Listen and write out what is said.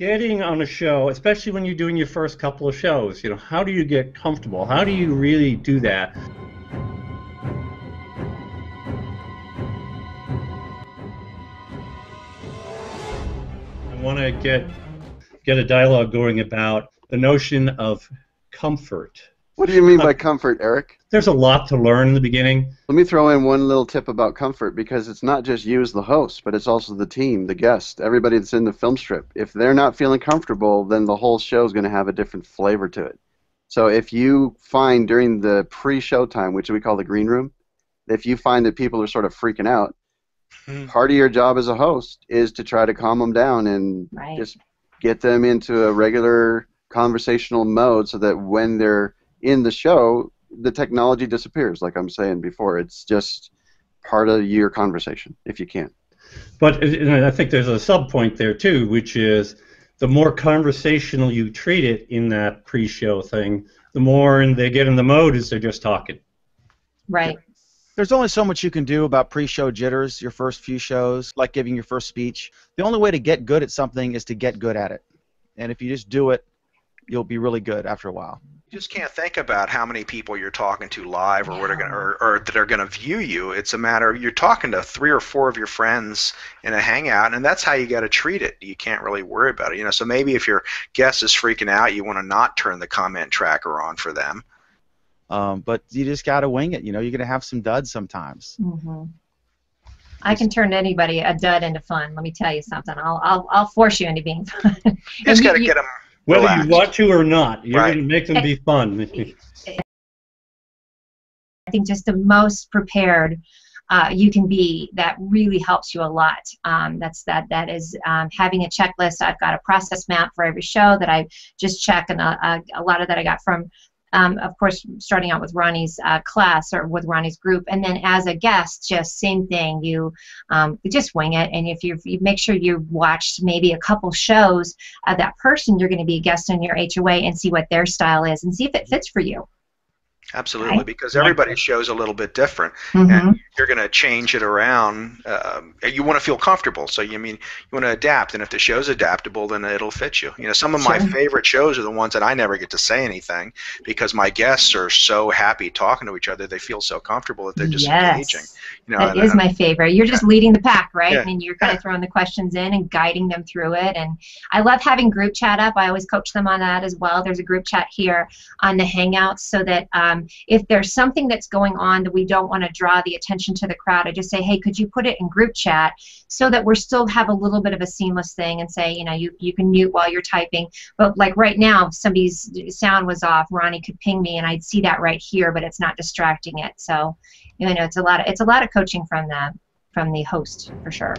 Getting on a show, especially when you're doing your first couple of shows, how do you get comfortable? How do you really do that? I want to get a dialogue going about the notion of comfort. What do you mean by comfort, Eric? There's a lot to learn in the beginning. Let me throw in one little tip about comfort, because it's not just you as the host, but it's also the team, the guest, everybody that's in the film strip. If they're not feeling comfortable, then the whole show is going to have a different flavor to it. So if you find during the pre-show time, which we call the green room, if you find that people are sort of freaking out, part of your job as a host is to try to calm them down and just get them into a regular conversational mode so that when they're in the show, the technology disappears, like I'm saying before. It's just part of your conversation, if you can. But I think there's a sub-point there, too, which is the more conversational you treat it in that pre-show thing, the more they get in the mode as they're just talking. Right. There's only so much you can do about pre-show jitters, your first few shows, like giving your first speech. The only way to get good at something is to get good at it. And if you just do it, you'll be really good after a while. You just can't think about how many people you're talking to live or what are going or that are going to view you. It's a matter of you're talking to 3 or 4 of your friends in a hangout, and that's how you got to treat it. You can't really worry about it. So maybe if your guest is freaking out, you want to not turn the comment tracker on for them. But you just got to wing it. You're going to have some duds sometimes. Mm-hmm. I can turn anybody a dud into fun. Let me tell you something. I'll force you into being fun. You just got to get them. Whether relaxed. you want to or not, you're going to make them be fun. I think just the most prepared you can be, that really helps you a lot. That is having a checklist. I've got a process map for every show that I just check, and a lot of that I got from, of course, starting out with Ronnie's class or with Ronnie's group, and then as a guest, just same thing. You just wing it, and if you make sure you watched maybe a couple shows of that person you're going to be a guest in your HOA and see what their style is and see if it fits for you. Absolutely, right? Because everybody's show is a little bit different, mm-hmm. and you're going to change it around. You want to feel comfortable, so you want to adapt, and if the show's adaptable, then it'll fit you. Some of my favorite shows are the ones that I never get to say anything because my guests are so happy talking to each other. They feel so comfortable that they're just engaging. That is my favorite. You're just leading the pack, right? Yeah. I mean, you're kind of throwing the questions in and guiding them through it. And I love having group chat up. I always coach them on that as well. There's a group chat here on the Hangouts so that if there's something that's going on that we don't want to draw the attention to the crowd, I just say, hey, could you put it in group chat so that we're still have a little bit of a seamless thing, and say, you can mute while you're typing. But like right now, if somebody's sound was off, Ronnie could ping me and I'd see that right here, but it's not distracting it. So, it's a lot of coaching from the host for sure.